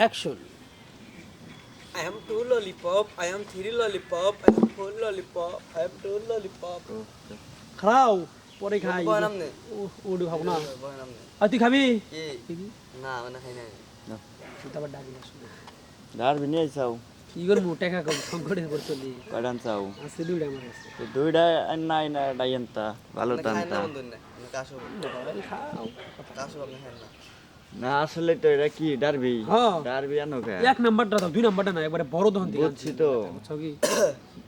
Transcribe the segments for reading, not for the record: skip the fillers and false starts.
Action. I am two lollipop, I am three lollipop, I am four lollipop, I am two lollipop. খাও পরে খাই বয় নামনে ওডু খাবো না বয় নামনে আর তুই খাবি কি না মানে খাই না তুই তো আবার ডাবি না শুনে ডারবি নিয়ে চাও কি করবো টাকা কম সংকটে পড়ে চলি কয়ডান চাও আছে দুইটা আমার কাছে তো দুইটা নাই না ডাইয়েনতা ভালো খাই টানতা না বন্ধু না কাশো খাও কাশো আপনি খান না না আসলে তো এটা কি ডারবি হ্যাঁ। ডারবি আনো কে এক নাম্বারটা দাও দুই নাম্বারটা না একবারে বড় দহন থেকে বুঝছি তো বুঝছো কি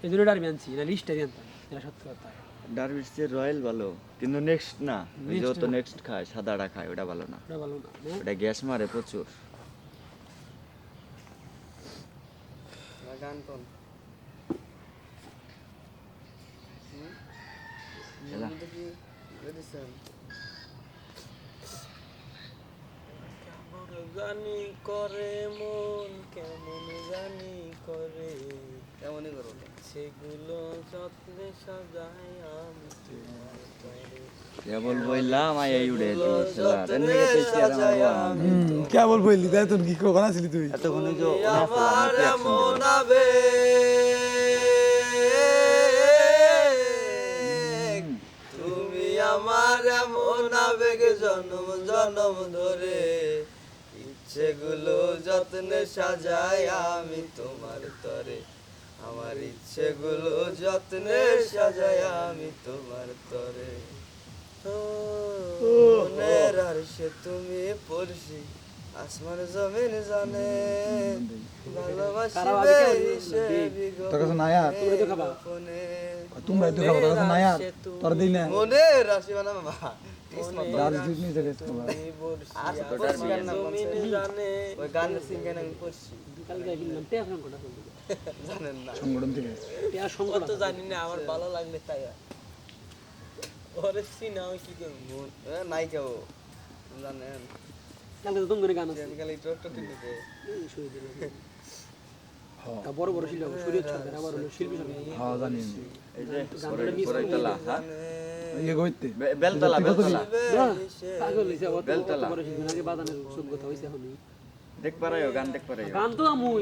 এই জন্য ডারবি আনছি না লিস্টে আনতাম এটা সত্যি কথা ডারবির চেয়ে রয়্যাল ভালো কিন্তু নেক্সট না ওই যে Next তো না। নেক্সট খায় সাদাটা খায় ওটা ভালো না ওটা ভালো না ওটা গ্যাস মারে প্রচুর গান কোন এলা। কি রেডিসন কেমন জানি করে মন কেমন জানি করে কেমনই করো সেগুলো যত্নে সাজাই আমি তোমার তরে কেবল বললাম আই এই উড়ে দিয়েছিলাম এনে গেছে কি আর আমার কেবল বললি তাই তোর কি কখন আসলি তুই এতক্ষণ যে আমার এমন আবেগ তুমি আমার এমন আবেগ জন্ম জন্ম ধরে ইচ্ছেগুলো যত্নে সাজাই আমি তোমার তরে আমার ইচ্ছেগুলো যত্নে সাজাই আমি তোমার তরে মনের আর সে তুমি পড়ছি আসমান জমিন জানে ভালোবাসি তোর কাছে নাই আর তোমরা তো খাবা তোমরা তো খাবো তোর কাছে নাই আর তোর দিই না মনে রাশি বানা বাবা দাঁড় জিত নিয়ে চলে তোমার আছে তো পড়ছি গান না জমিন জানে ওই গানের সিঙ্গেন আমি পড়ছি কালকে কিনলাম টেয়া সংকট জানেন না সংগঠন থেকে টেয়া সংকট তো জানি না আমার ভালো লাগলে তাই ওরে সিনা কি করব নাই কেউ জানেন কালকে তো তুমি গান আছে আমি খালি ট্রাক্টর দিতে এই শুয়ে দিলাম তা বড় বড় শিল্পী শরীর ছাড়বে আবার হলো শিল্পী সঙ্গে হ্যাঁ জানি এই যে পরে তলা হ্যাঁ ইয়ে কইতে বেলতলা বেলতলা পাগল হইছে আবার বেলতলা। বড় শিল্পী আগে বাদানের সব কথা হইছে এখন দেখ পারাইও গান দেখ পারাইও গান তো আমুই